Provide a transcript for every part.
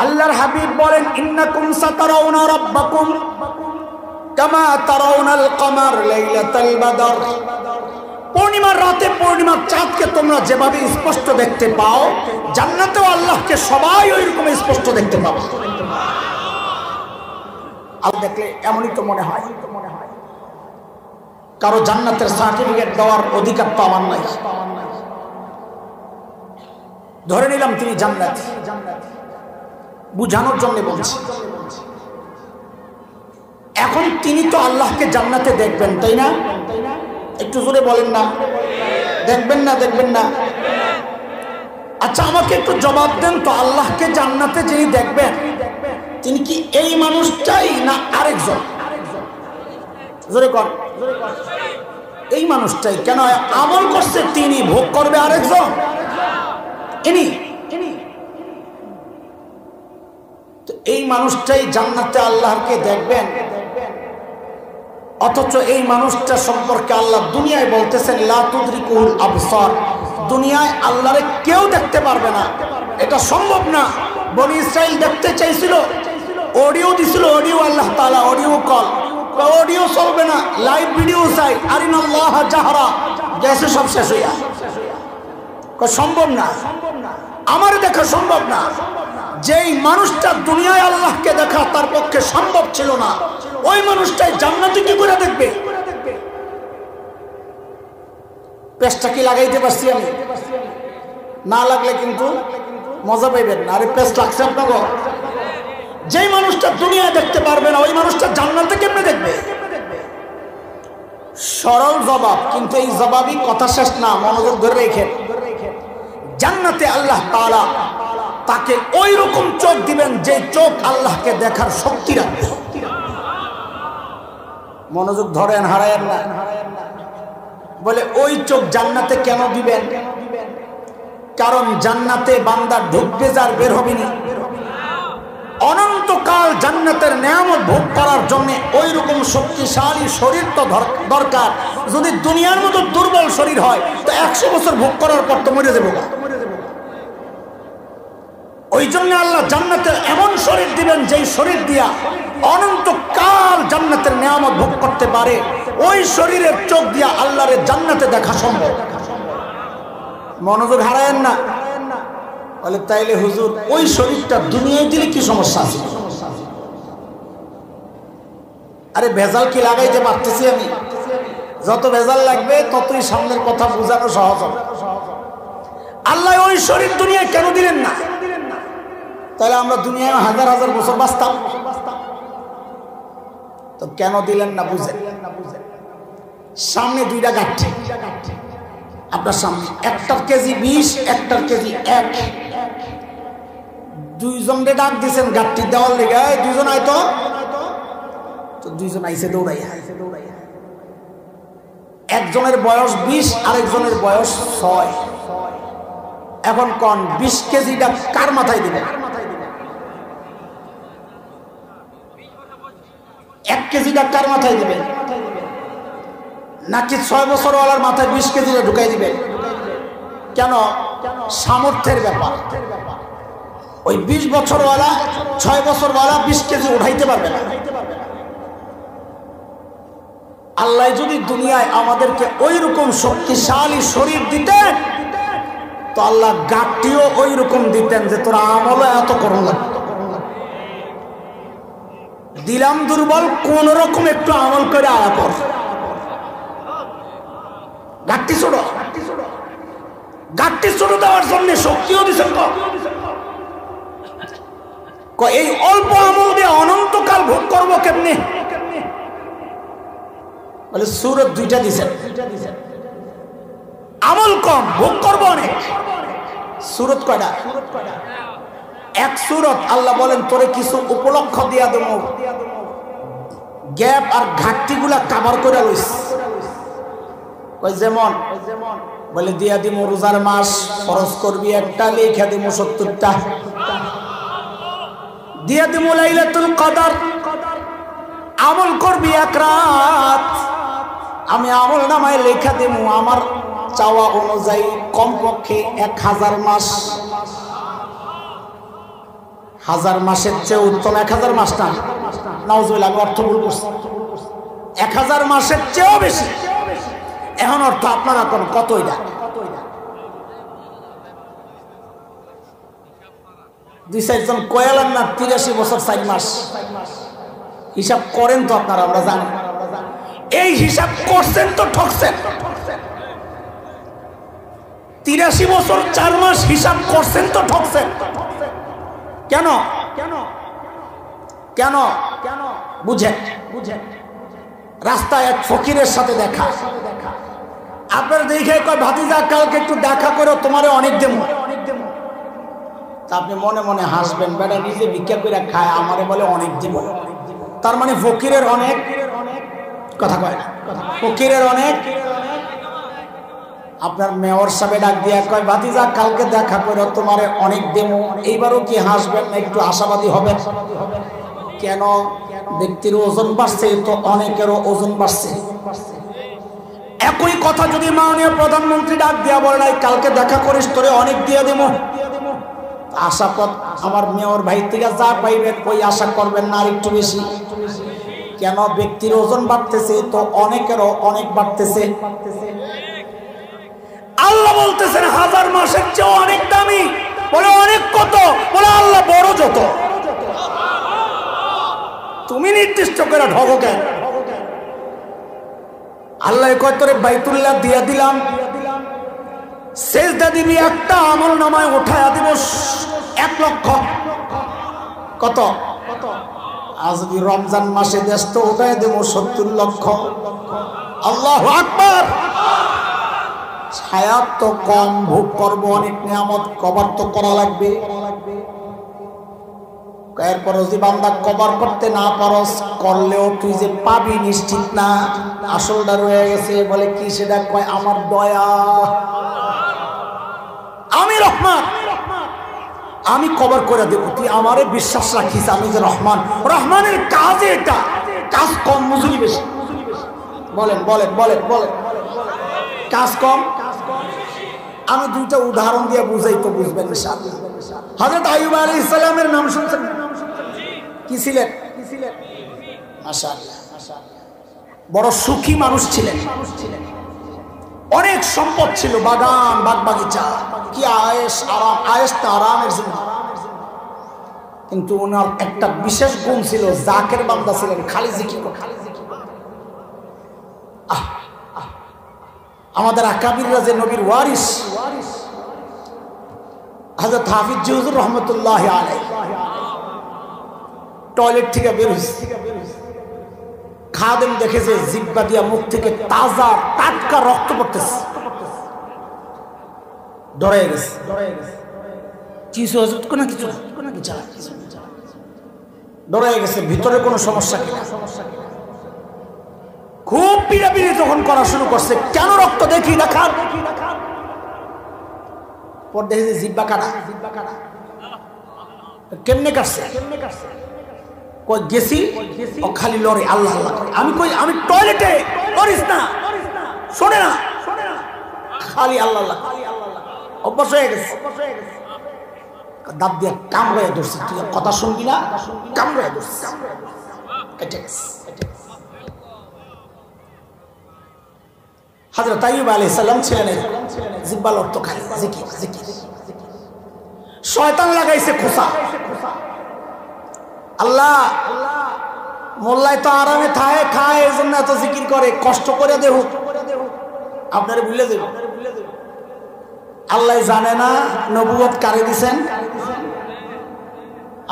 আল্লাহর হাবিব বলেন, ইন্নাকুম সাতারাউনা রাব্বাকুম কামা তারাউনাল কমার লাইলাতাল বদর। পূর্ণিমার রাতে পূর্ণিমার চাঁদকে তোমরা যেভাবে স্পষ্ট দেখতে পাও, জান্নাতেও আল্লাহকে সবাই ওইরকম স্পষ্ট দেখতে পাবে। আল্লাহ দেখলে এমনই তো মনে হয়। কারো জান্নাতের সার্টিফিকেট দেওয়ার অধিকার তো আমার নাই। ধরে নিলাম তিনি জান্নাতি, বুঝানোর জন্য বলছি। এখন তিনি তো আল্লাহকে জান্নাতে দেখবেন, তাই না? একটু জোরে বলেন না, দেখবেন না? দেখবেন না? আচ্ছা, আমাকে একটু জবাব দেন তো, আল্লাহকে জান্নাতে যিনি দেখবেন তিনি কি এই মানুষটাই না আরেকজন? জোরে কর। এই মানুষটাই। কেন? আমল করছে তিনি, ভোগ করবে আরেকজন। ইনি তো এই মানুষটাই জান্নাতে আল্লাহকে দেখবেন, অথচ এই মানুষটা সম্পর্কে আল্লাহ দুনিয়ায় বলতেছেন লা তুদরিকুল আবসার, দুনিয়ায় আল্লাহরে কেউ দেখতে পারবে না, এটা সম্ভব না। বনি ইসরাইল দেখতে চাইছিল, অডিও দিছিল, অডিও আল্লাহ তাআলা অডিও কল, অডিও চলবে না, লাইভ ভিডিও চাই, আরিনাল্লাহ জাহরা, গেছে সব শেষ হইয়া। সম্ভব না, আমার দেখা সম্ভব না। যেই মানুষটা দুনিয়ায় আল্লাহকে দেখা তার পক্ষে সম্ভব ছিল না, ওই মানুষটাই জান্নাতে কি করে দেখবে? পেস্টটা কি লাগাইতে পারছি আমি? না লাগলে কিন্তু মজা পাইবেন না। আরে পেস্ট লাগছে আপনাকে? যেই মানুষটা দুনিয়ায় দেখতে পারবে না, ওই মানুষটা জান্নাতে কেমনে দেখবে? সরল জবাব, কিন্তু এই জবাবই কথা শেষ না, মনোযোগ ধরে রেখে। জান্নাতে আল্লাহ তাআলা তাকে ওই রকম চোখ দিবেন যে চোখ আল্লাহকে দেখার শক্তি রাখবে। মনোযোগ ধরেন, হারায়েন না। বলে ওই চোখ জান্নাতে কেন দিবেন? কারণ জান্নাতে বান্দা ঢুকবে যার বের হবে না। অনন্তকাল জান্নাতের নেয়ামত ভোগ করার জন্য ওই রকম শক্তিশালী শরীর তো দরকার। যদি দুনিয়ার মতো দুর্বল শরীর হয় তো 100 বছর ভোগ করার পর তো মরে যাবো। ওই জন্য আল্লাহ জান্নাতে এমন শরীর দিবেন যেই শরীর দিয়া অনন্তকাল জান্নাতের নেয়ামত ভোগ করতে পারে। ওই শরীরের চোখ দিয়া আল্লাহরে জান্নাতে দেখা সম্ভব। মনোযোগ হারায়েন না। বলে তাইলে হুজুর ওই শরীরটা দুনিয়ায় দিলে কি সমস্যা আছে? আরে ভেজাল কি লাগাইতে পারতেছি আমি? যত ভেজাল লাগবে ততই সামনের কথা বোঝানো সহজ হবে। আল্লাহ ওই শরীর দুনিয়ায় কেন দিলেন না? তাহলে আমরা দুনিয়ায় হাজার হাজার বছর বাঁচতাম। তো কেন দিলেন না বুঝেন। সামনে দুইটা গাঠি আপনার সামনে, একটার কেজি 20, একটার কেজি 1। দুইজনকে ডাক দিয়েছেন গাঠটি দেওয়ার লেগে, দুইজন আইতো, তো দুইজন আইসে দৌড়াইয়া। একজনের বয়স 20, আরেকজনের বয়স 6। এখন কোন 20 কেজিটা কার মাথায় দিবেন? 1 কেজিটা কার মাথায় দিবেন? নাকি 6 বছরওয়ালার মাথায় 20 কেজিটা ঢুকাই দিবেন? কেন? সামর্থ্যের ব্যাপার। ওই 20 বছরওয়ালা 6 বছরওয়ালা 20 কেজি উঠাইতে পারবে না। আল্লাহ যদি দুনিয়ায় আমাদেরকে ওই রকম শক্তিশালী শরীর দিতেন তো আল্লাহ গাঠটিও ওই রকম দিতেন যে তোরা আমলও এত করো না। দিলাম দুর্বল, কোন রকম একটু আমল করে আয়া কর। গাঠটি ছোট, গাঠটি ছোট দেওয়ার জন্য শক্তিও দিচ্ছেন। এই অল্প আমল দিয়ে অনন্তকাল ভোগ করবো কেমনে? বলে সূরত 2টা দিছেন, আমল কম, ভোগ করবো অনেক। সূরত কয়টা? 1 সূরত। আল্লাহ বলেন তোরে কিছু উপলক্ষ দিয়া দেব, গ্যাপ আর ঘাটতি গুলা কাভার করে লইস। যেমন বলে দিয়া দিব রোজার মাস, ফরজ করবি 1টা, লেখা দিব 70টা। দিয়া দিব লাইলাতুল কদর, আমল করবি 1 রাত, আমি আমল নামায় লেখা দেব আমার চাওয়া অনুযায়ী কমপক্ষে 1000 মাস। 1000 মাসের চেয়ে উত্তম 1000 মাস না, নাউজুবিল্লাহ, আমি অর্থ ভুল করছি, 1000 মাসের চেয়েও বেশি। এখন অর্থ আপনারা কোন কত এটা? 2-4 জন কয়ালান না 83 বছর 4 মাস হিসাব করেন তো আপনারা, আমরা জানি। এই হিসাব করছেন তো ঠকছেন। 83 বছর 4 মাস হিসাব করছেন তো ঠকছেন। কেন কেন কেন কেন বুঝেন? রাস্তায় এক ফকিরের সাথে দেখা, আপনার দেখে কয় ভাতিজা কালকে একটু দেখা করো, তোমারে অনেক দেব। তা আপনি মনে মনে হাসবেন, বেটা নিজে ভিক্ষা করে খায়, আমারে বলে অনেক দিব। তার মানে ফকিরের অনেক কথা কয় না, ফকিরের অনেক। আপনার মেয়র সাহেব ডাক দিয়া কয় ভাতিজা কালকে দেখা করো, তোমারে অনেক দেব। এইবারও কি হাসবেন না, একটু আশাবাদী হবেন? কেন? ব্যক্তির ওজন বাড়ছে তো অনেকেরও ওজন বাড়ছে। একই কথা যদি মাননীয় প্রধানমন্ত্রী ডাক দিয়া বলে কালকে দেখা করিস, তোরে অনেক দিয়ে দেব, আশা কর আমার মেয়র ভাই থেকে যা পাইবেন ওই আশা করবেন না আর একটু বেশি। কেন? ব্যক্তির ওজন বাড়তেছে তো অনেকেরও অনেক বাড়তেছে। আল্লাহ বলতেছেন 1000 মাসের চেয়ে অনেক দামি। বলে অনেক কত? বলে আল্লাহ বড় যত। তুমি নির্দিষ্ট করে ঢগো কেন? আল্লাহ কয় তোরে বাইতুল্লাহ দিয়া দিলাম, সেজদা দিবি একটা, আমল নামায় উঠায়া দিব 1 লক্ষ। কত? আজ যদি রমজান মাসে দেশ তো উঠায় দেব 70 লক্ষ। আল্লাহু আকবার। ছায়া তো কম, ভোগ করবো অনেক নিয়ামত, কবর তো করা লাগবে। এরপর যদি বান্দা কবর করতে না পারস, করলেও তুই যে পাবি নিশ্চিত না। আসলটা রয়ে গেছে। বলে কি সেটা? কয় আমার দয়া, আমি রহমান, আমি কবর করে দেব, তুই আমারে বিশ্বাস রাখিস আমি যে রহমান। রহমানের কাজে এটা, কাজ কম মজুরি বেশি। বলেন বলেন বলেন বলেন, কাজ কম। আমি 2টা উদাহরণ দিয়ে বুঝাই তো বুঝবেন। হযরত আইয়ুব আলাইহিস সালামের নাম শুনছেন? কি ছিলেন? মাশাআল্লাহ, বড় সুখী মানুষ ছিলেন, অনেক সম্পদ ছিল, বাগান বাগ বাগিচা, কি আয়েশ আরাম, আয়েশ তো আরামের জন্য। কিন্তু ওনার একটা বিশেষ গুণ ছিল, জাকের বান্দা ছিলেন, খালি জিকির করতেন। আমাদের আকাবিররা যে নবীর ওয়ারিস হযরত হাফিজ হুজুর রহমাতুল্লাহি আলাইহি টয়লেট থেকে বের হইছে, খাদেম দেখেছে জিহ্বা দিয়া মুখ থেকে তাজা টাটকা রক্ত পড়তেছে, ডরে গেছে। কিছু হযরত কোন কিছু ডরে গেছে, ভিতরে কোনো সমস্যা কিনা। খুব পিড়াপিড়ি যখন করা শুরু করছে, কেন রক্ত দেখি দেখান, পর দেখে জিহ্বা কাটা। কেমনে কাটছে? কই গেছি, ও খালি লড়ে, আল্লাহ আল্লাহ করে। আমি কই আমি টয়লেটে, করিস না, শোনে না, খালি আল্লাহ আল্লাহ, অভ্যাস হয়ে গেছে। দাঁত দিয়ে কামড়ে ধরছে, তুই কথা শুনবি না, কামড়ে ধরছে, কেটে গেছে। হযরত আইয়ুব আলাইহিস সালাম ছিলেন জিহ্বা লড়তো, খালি জিকির জিকির। শয়তান লাগাইছে খোসা। আল্লাহ মোল্লাই তো আরামে থায় খায়, এই জন্য এত জিকির করে, কষ্ট করে দেহ আপনারে ভুলে দেব। আল্লাহ জানে না নবুয়ত কারে দিছেন?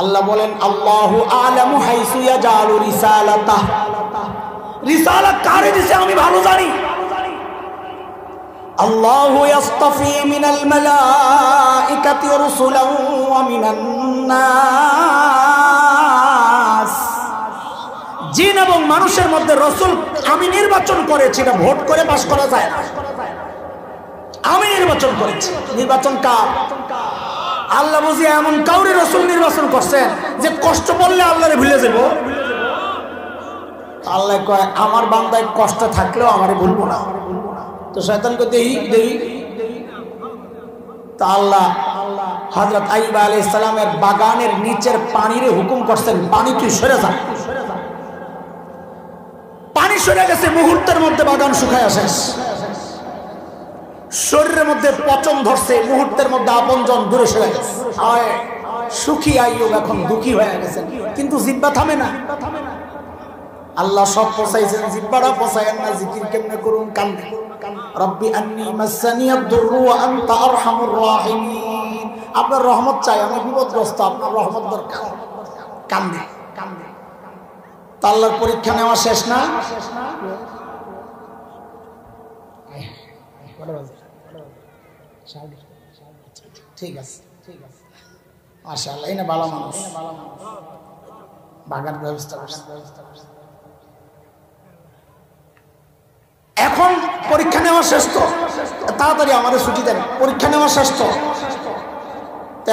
আল্লাহ বলেন আল্লাহু আ'লামু হাইসু ইয়াজালু রিসালাতাহ, রিসালাত কারে দিছে আমি ভালো জানি। আল্লাহু ইয়াসতাফি মিনাল মালাইকাতি রাসূলান ওয়া মিনান নাস, জিন এবং মানুষের মধ্যে রাসূল আমি নির্বাচন করেছি, এটা ভোট করে পাস করা যায় না। আমি নির্বাচন করেছি। নির্বাচন কার? আল্লাহ বুঝি এমন কাউরে রাসূল নির্বাচন করছেন যে কষ্ট পড়লে আল্লাহরে ভুলে যাব। আল্লাহ কয় আমার বান্দায় কষ্ট থাকলেও আমারে ভুলবো না। তো শয়তানকে দেই দেই, তা আল্লাহ হযরত আইয়ুব আলাইহিস সালামের বাগানের নিচের পানিরে হুকুম করছেন, পানি তুই সরে যা। পানি সরে গেছে, মুহূর্তের মধ্যে বাগান শুকায় শেষ। শরীরের মধ্যে পচন ধরছে, মুহূর্তের মধ্যে আপনজন দূরে সরে গেছে। সুখী আইয়ুব এখন দুঃখী হয়ে গেছেন, কিন্তু জিহ্বা থামে না। আল্লাহ সব পচাইছেন, জিহ্বাটা পচায়েন না। জিকির কেমনে করুন? কান্দে, রব্বি আন্নী মাসসানিয়াদ দুররু ওয়া আনতা আরহামুর রাহিমিন। আপনার রহমত চাই, আমি বিপদগ্রস্ত, আপনার রহমত দরকার। কান্দে কান্দে। তা আল্লাহর পরীক্ষা নেওয়া শেষ না? ঠিক আছে, ঠিক আছে, মাশাআল্লাহ। এই না ভালো মানুষ, বাগান ব্যবস্থা করছে। এখন পরীক্ষা নেওয়া শেষ তো, তাড়াতাড়ি আমাদের ছুটি দেন, পরীক্ষা নেওয়া শেষ তো।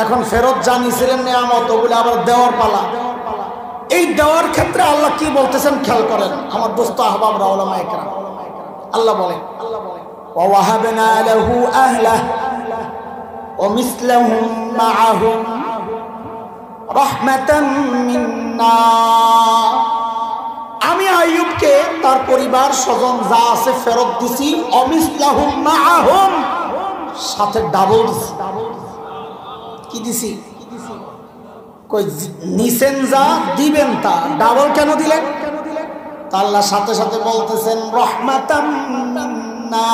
এখন ফেরত জানিয়েছিলেন নিয়ামত, ওগুলো আবার দেওয়ার পালা। এই দেওয়ার ক্ষেত্রে আল্লাহ কি বলতেছেন খেয়াল করেন আমার দোস্ত আহবাবরা, উলামায়ে কেরাম। আল্লাহ বলেন, ওয়া ওয়াহাবনা লাহু আহলাহ ওয়া মিসলাহুম মাআহুম রাহমাতাম মিন্না। আমি আইয়ুবকে তার পরিবার স্বজন যা আছে ফেরত দিছি, অমিসলাহুম মাআহুম, সাথে ডাবল কি দিছি? কই নিছেন যা দিবেন তা, ডাবল কেন দিলেন? আল্লাহ সাথে সাথে বলতেছেন রহমাতাম মিন্না,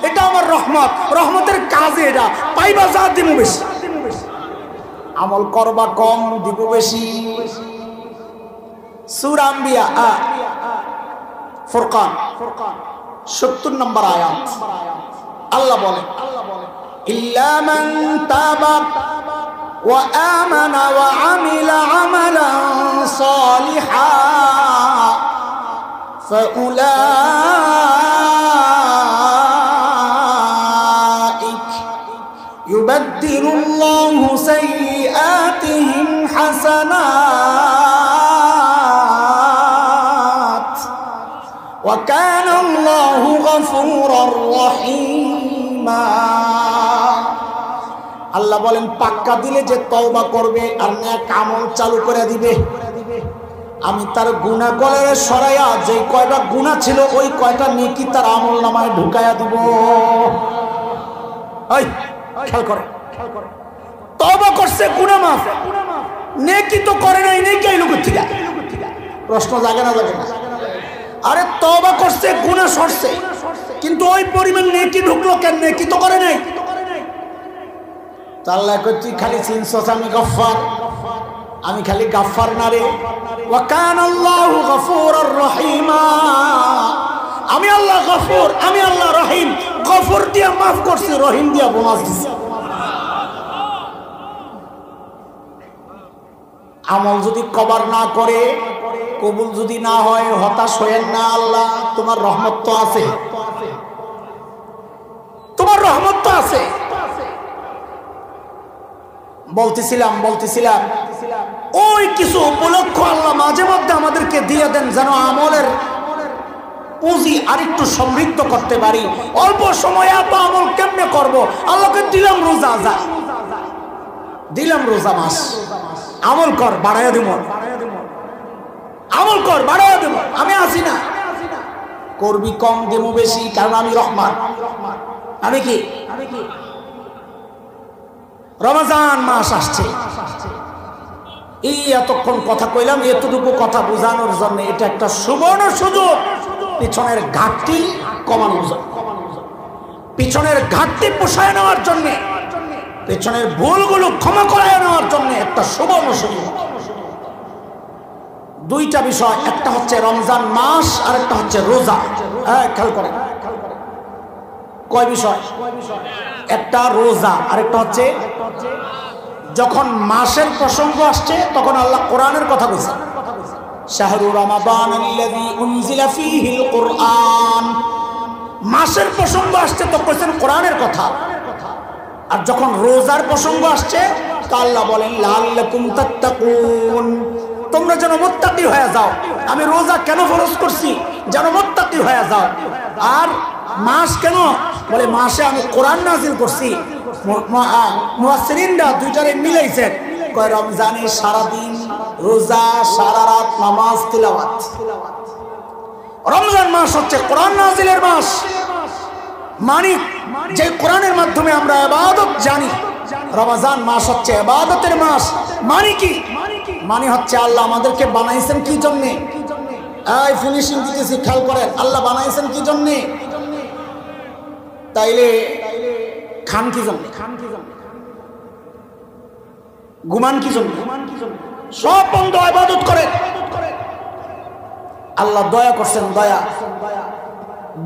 এটা আমার রহমত, রহমতের কাজে এটা পাইবা যা দিব বেশি, আমল করবা কম দিব বেশি। সূরা আম্বিয়া ফুরকান 70 নম্বর আয়াত আল্লাহ বলেন, ইল্লা মান তাবা ওয়া আমানা ওয়া আমিলা আমালান সালিহা ফাউলাইক ইউবাদদিলুল্লাহু সাইয়্যাতিহিম হাসানাত ওয়া কানা আল্লাহু গফুরার রহিমা। আল্লাহ বলেন পাক্কা দিলে যে তওবা করবে আর নেক আমল চালু করে দিবে, আমি তার গুনাহ গলে সরাইয়া যে কয়টা গুনাহ ছিল ওই কয়টা নেকি তার আমল নামায় ঢুকায়া দিব। এই খেয়াল করে, তওবা করছে গুনাহ মাফ, নেকি তো করে নাই, নেকি আইলো কোথা থেকে? প্রশ্ন জাগে না জাগে না? আরে তওবা করছে গুনাহ সরছে, কিন্তু ওই পরিমাণ নেকি ঢুকলো কেন? নেকি তো করে নাই। আল্লাহ কই তুই খালি চিনছস আমি গফফার, আমি খালি গাফফার না রে। ওয়া কানা আল্লাহু গফুরার রহিমা, আমি আল্লাহ গফুর, আমি আল্লাহ রহিম। গফুর দিয়া মাফ করছি, রহিম দিয়া বোনাস দিছি। আমল যদি কবর না করে, কবুল যদি না হয়, হতাশ হয়েন না। আল্লাহ তোমার রহমত তো আছে, তোমার রহমত তো আছে। বলতেছিলাম ওই কিছু উপলক্ষ আল্লাহ মাঝে মধ্যে আমাদেরকে দিয়ে দেন, যেন আমলের পুঁজি আরেকটু সমৃদ্ধ করতে পারি। অল্প সময়ে এত আমল কেমনে করব? আল্লাহকে দিলাম রোজা, যা দিলাম রোজা মাস, আমল কর বাড়াইয়া দেব, আমল কর বাড়াইয়া দেব। আমি আসি না, করবি কম দেব বেশি, কারণ আমি রহমান। আমি কি রমজান মাস আসছে, এই এতক্ষণ কথা কইলাম, এতটুকু কথা বোঝানোর জন্য এটা একটা সুবর্ণ সুযোগ পিছনের ঘাটতি কমানোর জন্য, পিছনের ঘাটতি পোষায় নেওয়ার জন্য, পেছনের ভুলগুলো ক্ষমা করায় নেওয়ার জন্য একটা সুবর্ণ সুযোগ। দুইটা বিষয়, একটা হচ্ছে রমজান মাস আর একটা হচ্ছে রোজা। খেয়াল করেন কয় বিষয়? একটা রোজা আর একটা হচ্ছে যখন মাসের প্রসঙ্গ আসছে তখন আল্লাহ কোরআনের কথা বলছে, শাহরু রমাদানাল্লাযী উনজিলা ফীহিল কুরআন। মাসের প্রসঙ্গ আসছে তো কইছেন কোরআনের কথা। আর যখন রোজার প্রসঙ্গ আসছে তো আল্লাহ বলেন লাআল্লাকুম তাত্তাকুন, তোমরা যেন মুত্তাকি হয়ে যাও। আমি রোজা কেন ফরজ করছি? যেন মুত্তাকি হয়ে যাও। আর মাস কেন? বলে মাসে আমি কোরআন নাযিল করছি, মুফাসসিরিনরা দুইটারে মিলাইছেন, কয় রমজানে সারা দিন রোজা, সারা রাত নামাজ তিলাওয়াত। রমজান মাস হচ্ছে কোরআন নাজিলের মাস, মানে যে কোরআনের মাধ্যমে আমরা ইবাদত জানি। রমজান মাস হচ্ছে ইবাদতের মাস। মানে কি? মানে হচ্ছে আল্লাহ আমাদেরকে বানাইছেন কি জন্য? এই ফিনিশিং দিতেছি, খেয়াল করেন, আল্লাহ বানাইছেন কি জন্য? তাইলে খান কি জন্য? ঘুমান কি জন্য? সব বন্ধ, ইবাদত করে। আল্লাহ দয়া করছেন, দয়া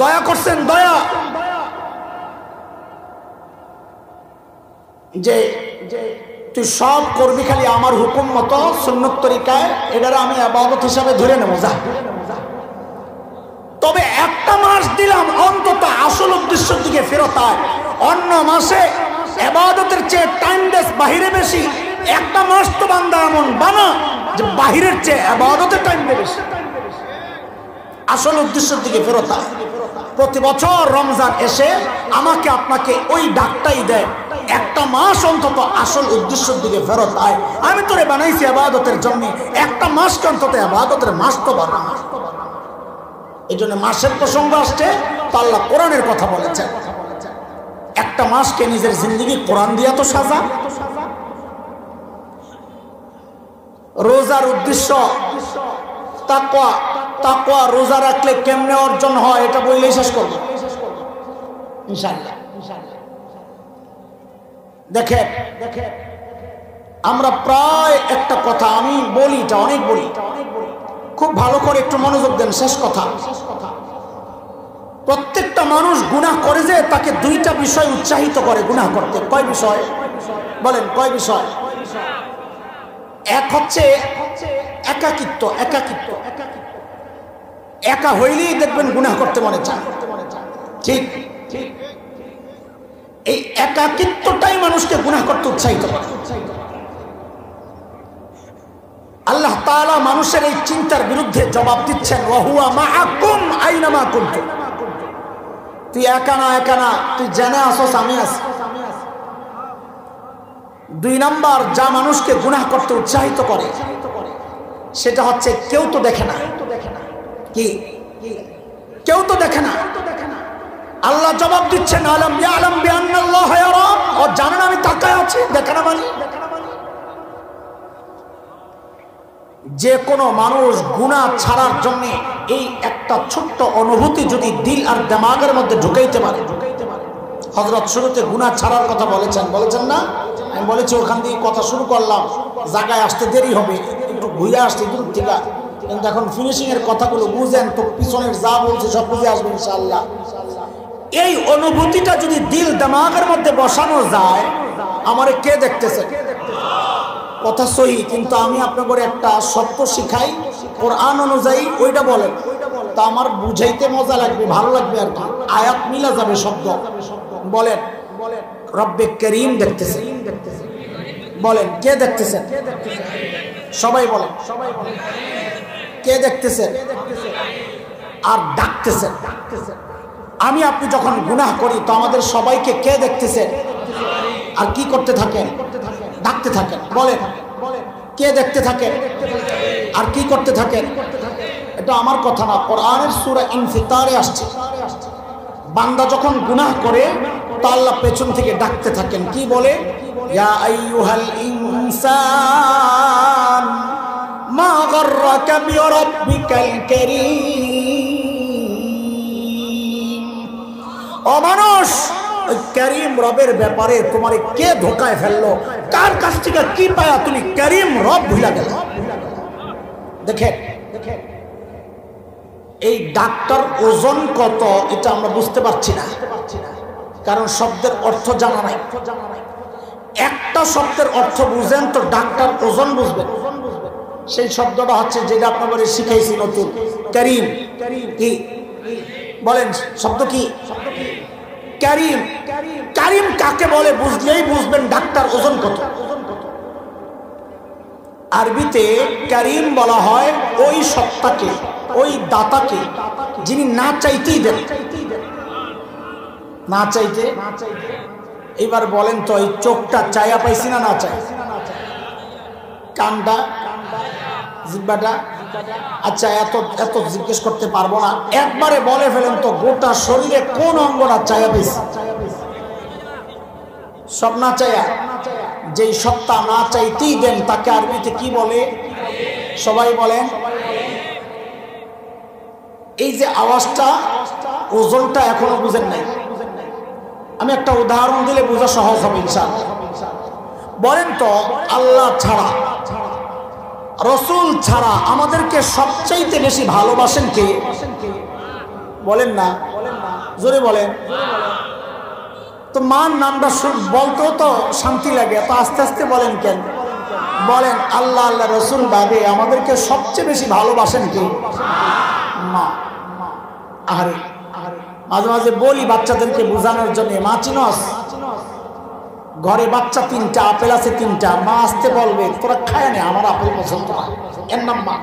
দয়া করছেন, দয়া, যে তুই সব করবি খালি আমার হুকুম মতো সুন্নত তরিকায়, এটারে আমি ইবাদত হিসাবে ধরে নেব। যা, তবে একটা মাস দিলাম অন্তত আসল উদ্দেশ্যের দিকে ফেরত আয়। অন্য মাসে ইবাদতের চেয়ে টাইম দেস বাহিরে বেশি। একটা মাস তো বান্দা এমন বানা যে বাহিরের চেয়ে ইবাদতের টাইম দেবে বেশি। আসল উদ্দেশ্যের দিকে ফেরত আয়। প্রতি বছর রমজান এসে আমাকে আপনাকে ওই ডাকটাই দেয়, একটা মাস অন্তত আসল উদ্দেশ্যের দিকে ফেরত আয়। আমি তোরে বানাইছি ইবাদতের জন্য, একটা মাসকে অন্তত ইবাদতের মাস তো বানা। এই জন্য মাসের প্রসঙ্গ আসছে তো আল্লাহ কোরআনের কথা বলেছেন। একটা মাসকে নিজের জিন্দেগি কোরআন দিয়া তো সাজা। রোজার উদ্দেশ্য তাকওয়া। তাকওয়া রোজা রাখলে কেমনে অর্জন হয় এটা বললেই শেষ করব ইনশাআল্লাহ। দেখেন, আমরা প্রায় একটা কথা আমি বলি, এটা অনেক বলি, খুব ভালো করে একটু মনোযোগ দেন। শেষ কথা, প্রত্যেকটা মানুষ গুনাহ করে যে তাকে দুইটা বিষয় উৎসাহিত করে গুনাহ করতে। কয় বিষয় বলেন? কয় বিষয়? এক হচ্ছে একাকিত্ব। একাকিত্ব, একা হইলেই দেখবেন গুনাহ করতে মনে চায়। ঠিক, এই একাকিত্বটাই মানুষকে গুনাহ করতে উৎসাহিত করে। আল্লাহ তাআলা মানুষের এই চিন্তার বিরুদ্ধে জবাব দিচ্ছেন, ওয়া হুয়া মাআকুম আইনামা কুনতুম। তুই একা না, একা না, তুই জেনে আসোস আমি আছি। দুই নাম্বার যা মানুষকে গুনাহ করতে উৎসাহিত করে সেটা হচ্ছে কেউ তো দেখে না। কি? কেউ তো দেখে না। আল্লাহ জবাব দিচ্ছেন, আলাম ইয়ালাম বিআন্নাল্লাহ ইয়ারা। ও জানে না আমি তাকায় আছি, দেখে না। মানে যে কোনো মানুষ গুনাহ ছাড়ার জন্য এই একটা ছোট্ট অনুভূতি যদি দিল আর দিমাগের মধ্যে ঢুকাইতে পারে। হযরত শুরুতে গুনাহ ছাড়ার কথা বলেছেন না? আমি বলেছি ওখান দিয়ে কথা শুরু করলাম, জায়গায় আসতে দেরি হবে, একটু ঘুরে আসতে দূর থেকে। কিন্তু এখন ফিনিশিং এর কথাগুলো বুঝেন তো, পিছনের যা বলছে সব বুঝে আসবে ইনশাআল্লাহ। এই অনুভূতিটা যদি দিল দিমাগের মধ্যে বসানো যায়, আমারে কে দেখতেছে? কথা সহি, কিন্তু আমি আপনাকে একটা শব্দ শিখাই কোরআন অনুযায়ী, ওইটা বলেন তা আমার বুঝাইতে মজা লাগবে, ভালো লাগবে আর কি। আয়াত মিলা যাবে শব্দ। বলেন, রব্বে করিম দেখতেছে। বলেন, কে দেখতেছেন? সবাই বলেন, কে দেখতেছেন? আর ডাকতেছেন। আমি আপনি যখন গুনাহ করি তো আমাদের সবাইকে কে দেখতেছেন? আর কি করতে থাকেন? ডাকতে থাকেন। বলেন, কে দেখতে থাকেন আর কি করতে থাকেন? এটা আমার কথা না, কোরআনের সূরা ইনফিতারে আসছে। বান্দা যখন গুনাহ করে তো আল্লাহ পেছন থেকে ডাকতে থাকেন। কি বলে? ইয়া আইয়ুহাল ইনসান মা গাররাকা বিরাব্বিকাল কারীম। ও মানুষ, ওই করিম রবের ব্যাপারে তোমারে কে ধোকায় ফেললো? কার কাছ থেকে কি পায়া তুমি করিম রব ভুলা গেল? দেখেন, এই ডাক্তার ওজন কত এটা আমরা বুঝতে পারছি না, কারণ শব্দের অর্থ জানা নাই। একটা শব্দের অর্থ বুঝেন তো ডাক্তার ওজন বুঝবেন। সেই শব্দটা হচ্ছে যেটা আপনাদের শিখাইছি নতুন, করিম। কি বলেন? শব্দ কি? করিম। করিম কাকে বলে বুঝলেই বুঝবেন ডাক্তার ওজন কত। আরবিতে করিম বলা হয় ওই সত্তাকে, ওই দাতাকে যিনি না চাইতেই দেন। না চাইতে এবার বলেন তো এই চোখটা চায়া পাইছি না না চাই, কানটা, জিহ্বাটা, আচ্ছা এত এত জিজ্ঞেস করতে পারবো না, একবারে বলে ফেলেন তো গোটা শরীরে কোন অঙ্গটা চায়া পাইছি? সব না চায়া। যেই সত্তা না চাইতেই দেন তাকে আরবিতে কি বলে? সবাই বলেন। এই যে আওয়াজটা, ওজনটা এখনো বুঝেন নাই। আমি একটা উদাহরণ দিলে বোঝা সহজ হবে ইনশাআল্লাহ। বলেন তো আল্লাহ ছাড়া, রসুল ছাড়া আমাদেরকে সবচাইতে বেশি ভালোবাসেন কে? বলেন না, জোরে বলেন। তো মার নামটা বলতেও তো শান্তি লাগে, তো আস্তে আস্তে বলেন কেন? বলেন আল্লাহ আল্লাহ রসুল বাদে আমাদেরকে সবচেয়ে বেশি ভালোবাসেন কে? মা। আরে মাঝে মাঝে বলি বাচ্চাদেরকে বোঝানোর জন্য, মা চিনস? ঘরে বাচ্চা তিনটা, আপেল আছে তিনটা, মা আসতে বলবে তোরা খায় না, আমার আপেল পছন্দ না, এর নাম মা।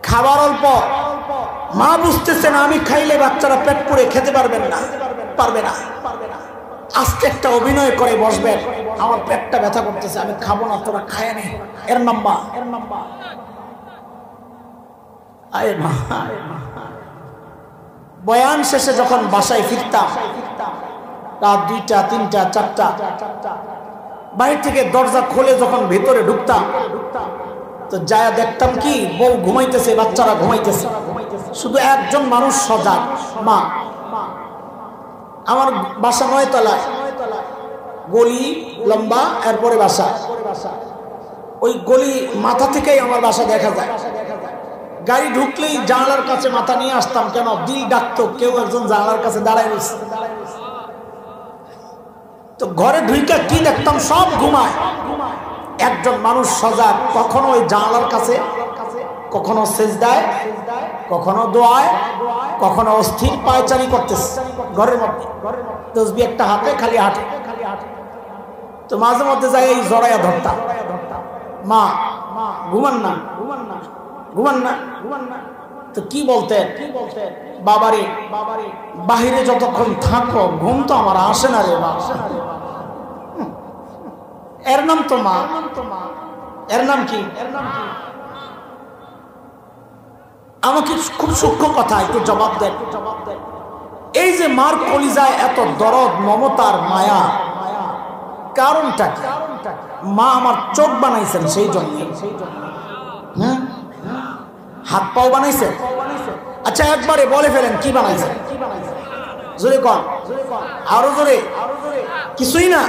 খাবার অল্প, মা বুঝতেছে না আমি খাইলে বাচ্চারা পেট পুড়ে খেতে পারবেন না, পারবে না। আজকে একটা অভিনয় করে বসবেন, আমার পেটটা ব্যথা করতেছে, আমি খাবো না, তোরা খায় না, এর নাম মা। আয় মা। বয়ান শেষে যখন বাসায় ফিরতাম রাত 2টা 3টা 4টা, বাইরে থেকে দরজা খুলে যখন ভেতরে ঢুকতাম তো যায় দেখতাম কি বউ ঘুমাইতেছে, বাচ্চারা ঘুমাইতেছে, শুধু একজন মানুষ সজাগ, মা। আমার বাসা 9 তলায়, গলি লম্বা, এরপরে বাসা। ওই গলি মাথা থেকেই আমার বাসা দেখা যায়। গাড়ি ঢুকলেই জানালার কাছে মাথা নিয়ে আসতাম, কেন দিল ডাকতো কেউ একজন জানালার কাছে দাঁড়ায় রয়েছে। তো ঘরে ঢুইকা কি দেখতাম, সব ঘুমায়, একজন মানুষ সজাগ, কখনো ওই জানালার কাছে, কখনো সেজদায়, কখনো দোয়ায়, কখনো অস্থির পায়চারি করতেছে ঘরের মধ্যে, তসবিহ একটা হাতে, খালি হাঁটে। তো মাঝে মধ্যে যাই এই জড়াইয়া ধরতাম, মা ঘুমান না, ঘুমান না। তো কি বলতেন? বাবারে বাহিরে যতক্ষণ থাকো ঘুম তো আমার আসে না রে বাবা। এর নাম তো মা। এর নাম কি? আমাকে খুব সূক্ষ্ম কথা একটু জবাব দেন। এই যে মার কলিজায় এত দরদ, মমতার মায়া, কারণটা কি? মা আমার চোখ বানাইছেন সেই জন্য, হাত পাও বানাইছেন। আচ্ছা একবারে বলে ফেলেন কি বানাইছেন, জোরে কন, আরো জোরে। কিছুই না,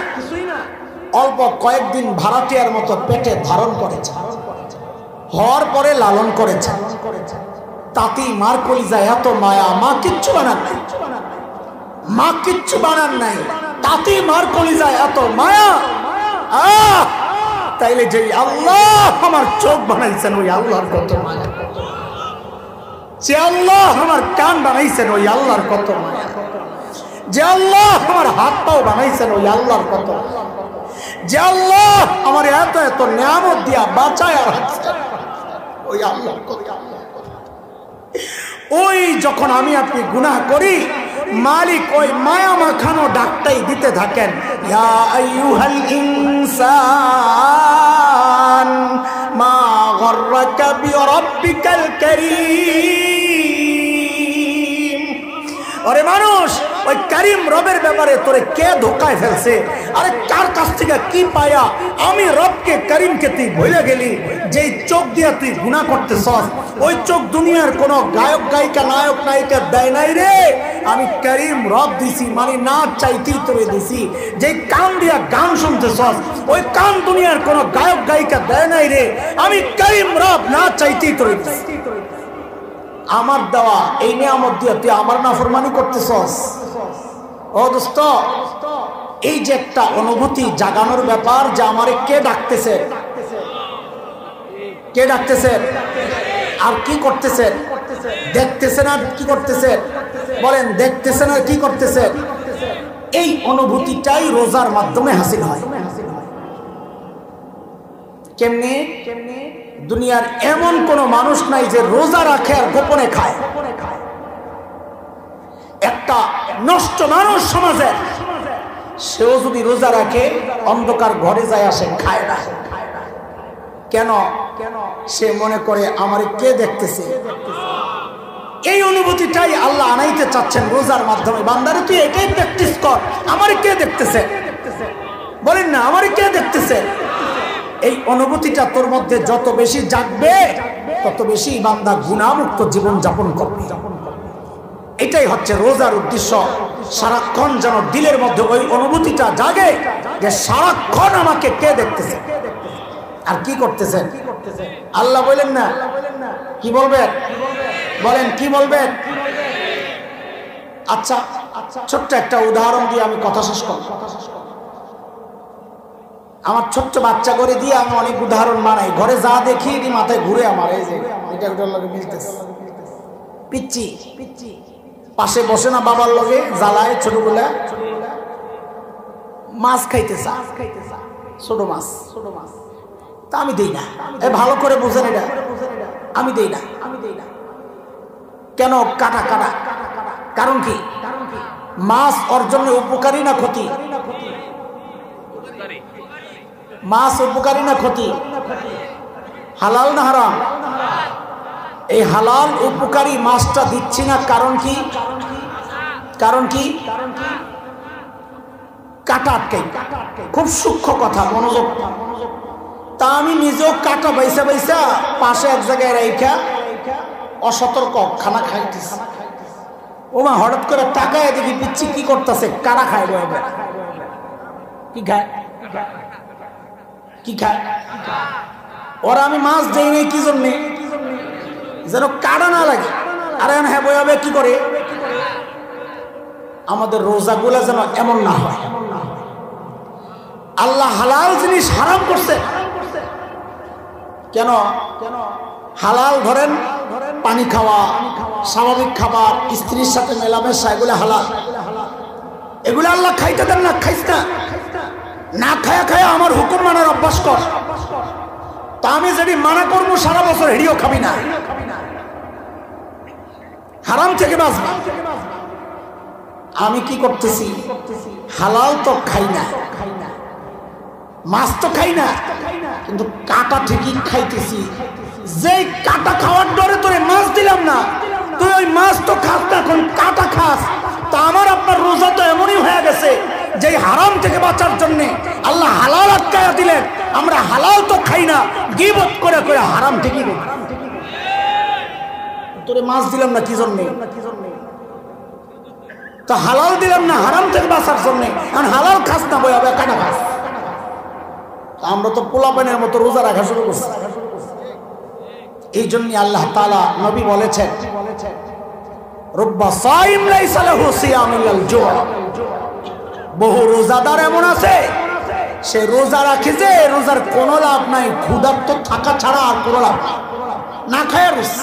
অল্প কয়েকদিন ভাড়াটিয়ার মতো পেটে ধারণ করেছে, হওয়ার পরে লালন করেছে, তাতেই মার কলিজায় এত মায়া। মা কিচ্ছু বানান নাই, মা কিচ্ছু বানান নাই, তাতেই মার কলিজায় এত মায়া। তাইলে যে আল্লাহ আমার চোখ বানাইছেন ওই আল্লাহর কত মায়া, যে আল্লাহ আমার কান বানাইছেন ওই আল্লাহর কত মায়া, যে আল্লাহ আমার হাত পাও বানাইছেন ওই আল্লাহর কত, যে আল্লাহ আমার এত এত নিয়ামত দিয়া বাঁচায় রাখছেন ওই আল্লাহর কত। ওই যখন আমি আপনি গুনাহ করি, মালিক ওই মায়া মাখানো ডাকটাই দিতে থাকেন, ইয়া আইয়ুহাল ইনসান মা গররাকা বিরাব্বিকাল কারীম। আরে মানুষ, ওই কারীম রবের ব্যাপারে তোরে কে ধোকায় ফেলছে? আরে কার কাছ থেকে কি পায়া আমি রবকে কারীমকে তুই ভুলে গেলি? যেই চোখ দিয়া তুই গুনাহ করতেছস, ওই চোখ দুনিয়ার কোন গায়ক গায়িকা, নায়ক নায়িকা দেয় নাই রে, আমি কারীম রব দিছি, মানে না চাইতেই তোরে দিছি। যেই কান দিয়া গান শুনতেছস, ওই কান দুনিয়ার কোন গায়ক গায়িকা দেয় নাই রে, আমি কারীম রব না চাইতেই তোরে দিছি। আমার দেওয়া এই নিয়ামত দিয়ে তুই আমার নাফরমানি করতেছস। ও দোস্ত, এই যে একটা অনুভূতি জাগানোর ব্যাপার, যে আমারে কে ডাকতেছে, কে ডাকতেছে, আর কি করতেছে, দেখতেছে না কি করতেছে? বলেন দেখতেছে না কি করতেছে? এই অনুভূতিটাই রোজার মাধ্যমে হাসিল হয়। কেমনে? দুনিয়ার এমন কোন মানুষ নাই যে রোজা রাখে আর গোপনে খায়। একটা নষ্ট মানুষ সমাজে সেও যদি রোজা রাখে অন্ধকার ঘরে যায় আসে খায় না। কেন? সে মনে করে আমারে কে দেখতেছে। এই অনুভূতিটাই আল্লাহ আনাইতে চাচ্ছেন রোজার মাধ্যমে। বান্দারে তুই এটাই প্র্যাকটিস কর, আমারে কে দেখতেছে, বলেন না আমারে কে দেখতেছে। এই অনুভূতিটা তোর মধ্যে যত বেশি জাগবে তত বেশি বান্দা গুনাহমুক্ত জীবন যাপন করবে। এটাই হচ্ছে রোজার উদ্দেশ্য। সারাক্ষণ যেন দিলের মধ্যে ওই অনুভূতিটা জাগে যে সারাক্ষণ আমাকে কে দেখতেছে আর কি করতেছে। আল্লাহ বলেন না, কি বলবেন বলেন, কি বলবেন? আচ্ছা, ছোট্ট একটা উদাহরণ দিয়ে আমি কথা শেষ করব। আমার ছোট্ট বাচ্চা করে দিয়ে আমি অনেক উদাহরণ বানাই, ঘরে যা দেখি মাথায় ঘুরে আমার। এই যে এটা ওটার লগে মিলতেছে। পিচ্চি পাশে বসে না বাবার লগে, জ্বালায় ছোটগুলা মাছ খাইতেছে, ছোট মাছ। তা আমি দেই না। ভালো করে বুঝেন এটা, আমি দেই না। কেন? কাটা কাটা। কারণ কি? মাছ ওর জন্য উপকারী না ক্ষতি? মাছ উপকারী না ক্ষতি? হালাল না হারাম? এই হালাল উপকারী মাছটা দিচ্ছি না, কারণ কি? কারণ কি? কাটা আটকে। খুব সূক্ষ্ম কথা, মনোযোগ। তা আমি নিজেও কাটা বাইসা বাইসা পাশে এক জায়গায় রেখা অসতর্ক খানা খাইতেছি। ওমা হঠাৎ করে তাকায় দেখি পিচ্ছি কি করতেছে, কাটা খায়। কি খায়? কি খায়? ওরা আমি মাছ দেই নাই কি জন্যে? যেন কাটা না লাগে। আরে হ্যাঁ বয়াবে কি করে? আমাদের রোজাগুলা যেন এমন না হয়। আল্লাহ হালাল জিনিস হারাম করছে। কেন? হালাল ধরেন পানি খাওয়া, স্বাভাবিক খাবার, স্ত্রীর সাথে মেলামেশা, এগুলো হালাল। এগুলো আল্লাহ খাইতে দেন না, খাইস না। না খায়া খায়া আমার হুকুম মানার অভ্যাস কর। তা আমি যদি মানা করবো সারা বছর হেডিও খাবি না, হারাম থেকে বাঁচবি। আমি কি করতেছি? হালাল তো খাই না, মাছ তো খাই না, কিন্তু কাটা ঠিকই খাইতেছি। যে কাটা খাওয়ার ডরে তোরে মাছ দিলাম না, তুই ওই মাছ তো খাস না, এখন কাটা খাস। তা আমার আপনার রোজা তো এমনই হয়ে গেছে যে হারাম থেকে বাঁচার জন্য আল্লাহ হালাল আটকায়া দিলেন। আমরা হালাল তো খাই না, গীবত করে করে হারাম ঠিকই খাই। তোরে মাছ দিলাম না কি জন্যে? তো হালাল দিলাম না হারাম থেকে বাঁচার জন্যে। কারণ হালাল খাস না বই হবে, কাটা খাস। আমরা তো পোলাপানের মতো রোজা রাখা শুরু করছি। এই জন্য আল্লাহ তাআলা নবী বলেছেন, রব্বা সাইম লাইসা লাহু সিয়াম ইল্লাল জুআ। বহু রোজাদার এমন আছে, সে রোজা রাখে যে রোজার কোনো লাভ নাই, ক্ষুধার্ত থাকা ছাড়া আর কোনো লাভ নাই। না খায় রোজ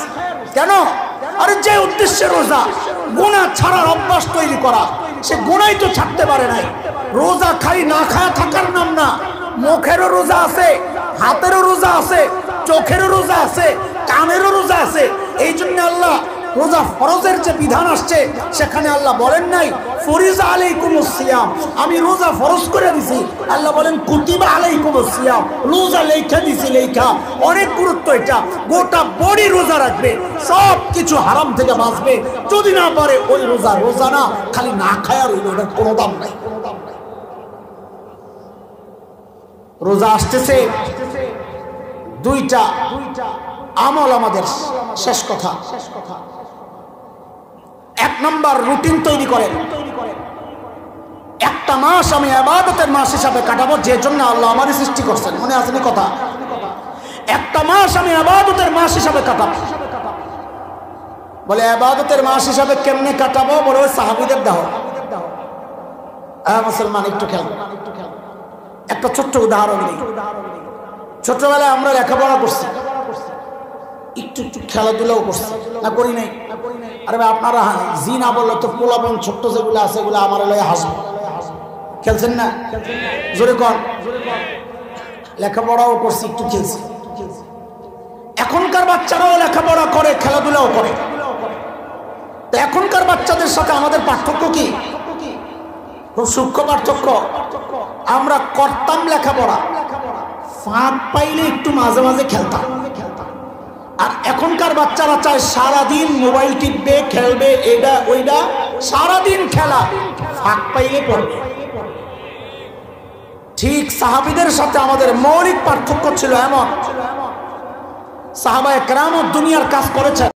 কেন? আরে যে উদ্দেশ্যে রোজা, গুনাহ ছাড়ার অভ্যাস তৈরি করা, সে গুনাহই তো ছাড়তে পারে নাই। রোজা খালি না খায়া থাকার নাম না। মুখেরও রোজা আছে, হাতেরও রোজা আছে, চোখেরও রোজা আছে, কানেরও রোজা আছে। এই জন্য আল্লাহ রোজা ফরজের যে বিধান আসছে সেখানে আল্লাহ বলেন নাই ফরিজা আলাইকুমুস সিয়াম, আমি রোজা ফরজ করে দিছি। আল্লাহ বলেন কুতিবা আলাইকুমুস সিয়াম, রোজা লেখা দিছি। লেখা অনেক গুরুত্ব। এটা গোটা বডি রোজা রাখবে, সব কিছু হারাম থেকে বাঁচবে। যদি না পারে ওই রোজা রোজা না, খালি না খায়া রইল, ওটার কোনো দাম নাই। রোজা আসতেছে, দুইটা আমল আমাদের। শেষ কথা, এক নম্বর রুটিন তৈরি করেন। একটা মাস আমি ইবাদতের মাস হিসাবে কাটাবো, যে জন্য আল্লাহ আমার সৃষ্টি করছেন। মনে আসেনি কথা? একটা মাস আমি ইবাদতের মাস হিসাবে কাটাবো। বলে ইবাদতের মাস হিসাবে কেমনে কাটাবো? বলে ওই সাহাবীদের দাও। মুসলমান একটু খেয়াল, একটা ছোট্ট উদাহরণ দিই। ছোটবেলায় আমরা লেখাপড়া করছি, একটু একটু খেলাধুলাও করছি না, করি নাই? আরে ভাই আপনারা জি না বললে তো পোলাপন ছোট্ট যেগুলো আছে এগুলো আমার লয়ে হাসবে। খেলছেন না? জোরে কর। লেখাপড়াও করছি, একটু খেলছি। এখনকার বাচ্চারাও লেখাপড়া করে, খেলাধুলাও করে। তো এখনকার বাচ্চাদের সাথে আমাদের পার্থক্য কি? খুব সূক্ষ্ম পার্থক্য। আমরা করতাম লেখাপড়া, ফাঁক পাইলে একটু মাঝে মাঝে খেলতাম। আর এখনকার বাচ্চারা চায় সারাদিন মোবাইল টিপবে, খেলবে, এটা ওইটা, সারাদিন খেলা, ফাঁক পাইলে পড়বে। ঠিক সাহাবীদের সাথে আমাদের মৌলিক পার্থক্য ছিল এমন, সাহাবায়ে কেরাম দুনিয়ার কাজ করেছেন।